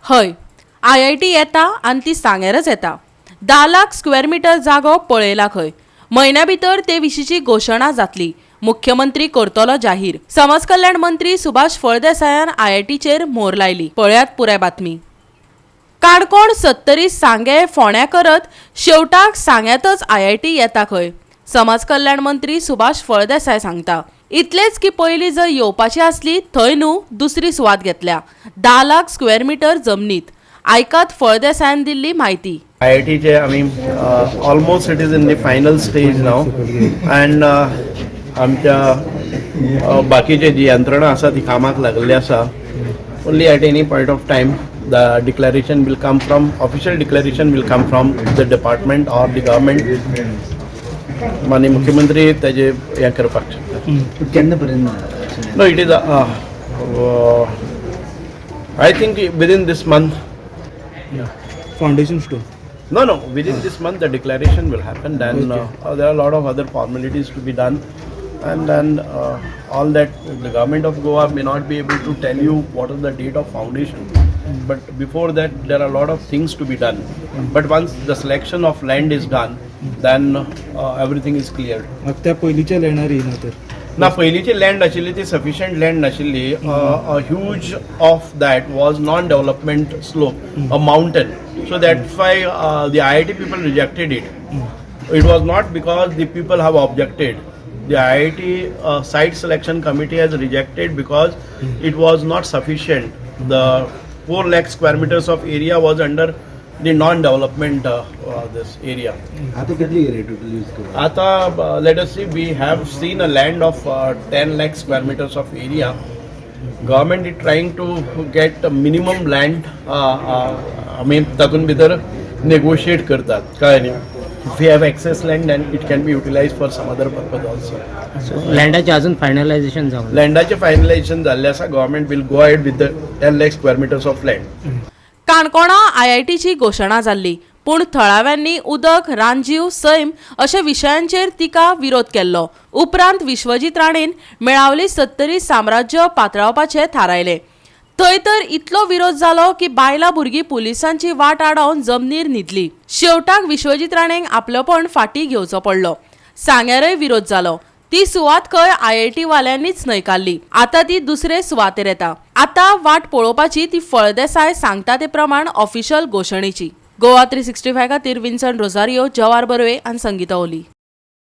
हय, IIT येता आनी ती सांग्यारच येता. 10 लाख स्क्वेअर मीटर जागो पळयला खंय. म्हयन्या भितर ते विशींची घोशणा जातली. मुख्यमंत्री करतलो जाहीर. समाज कल्याण मंत्री सुभाष फळदेसायान IITचेर मोहर लायली. पळयात पुराय बातमी. काणकोण 70 सांगे फोण्या करत शेवटाक सांग्यातच IIT येता खंय. समाज कल्याण मंत्री सुभाष फळदेसाय सांगता. इतलेच की पयली जर येवपाची आसली थंय न्हू दुसरी सुवात घेतल्या. 10 लाख स्क्वेअर मीटर जमनीत. आयकात फळदेसायान दिल्ली म्हायती. IIT चे आमी almost it is in the final stage now and आमच्या बाकीचे जी यंत्रणा आसा ती कामाक लागलेली आसा. Only at any point of time the declaration will come from official declaration will come from the department or the government. माननीय मुख्यमंत्री तेजे हे करपाक शकता. केन्ना पर्यंत? No it is I think within this month. Foundation stone. No, within this month the declaration will happen. Then there are a lot of other formalities to be done, and then all that the government of Goa may not be able to tell you what is the date of foundation. But before that there are a lot of things to be done. But once the selection of land is done, then everything is cleared. त्या पयलीच्या लँडार येना तर ना पयलीची land आशिल्ली ती sufficient land नाशिल्ली. A huge of that was non-development slope, a mountain. So that's why the IIT people rejected it. It was not because the people have objected. The IIT site selection committee has rejected because it was not sufficient. The 4 lakh square meters of area was under the non-development this area. आता कितली area total use करू? Ata, let us see, we have seen a land of 10 lakh square meters of area. Government is trying to get a minimum land. I mean, तातून भितर negotiate करतात. काय नाही. If we have excess land, then it can be utilized for some other purpose also. लँडाचे अजून finalisation जावं. लँडाचे finalisation झाले आसा. Government will go ahead with the 10 lakh square meters of land. काणकोणा IITची घोशणा जाल्ली. पूण थळाव्यांनी उदक, रानजीव, सैम अशा विशयांचेर तिका विरोध केल्लो. उपरांत विश्वजीत राणेन मेळावली 70 साम्राज्य पातळावपाचे थारायले. थंय तर इतलो विरोध जालो की बायलां भुरगीं पुलिसांची वाट आडावन जमनीर न्हिदली. शेवटाक विश्वजीत राणेंक आपलोपण फाटीं घेवचो पडलो. सांग्यारय विरोध जालो. ती सुवात खंय IIT वाल्यांनीच न्हयकारली. आता ती दुसरे सुवातेर येता. आता वाट पळोवपाची ती फळदेसाय सांगता ते प्रमाण ऑफिशियल घोशणेची. गोवा 365 खातीर विन्सन रोझारियो, जवार बर्वे आनी संगीता ओली.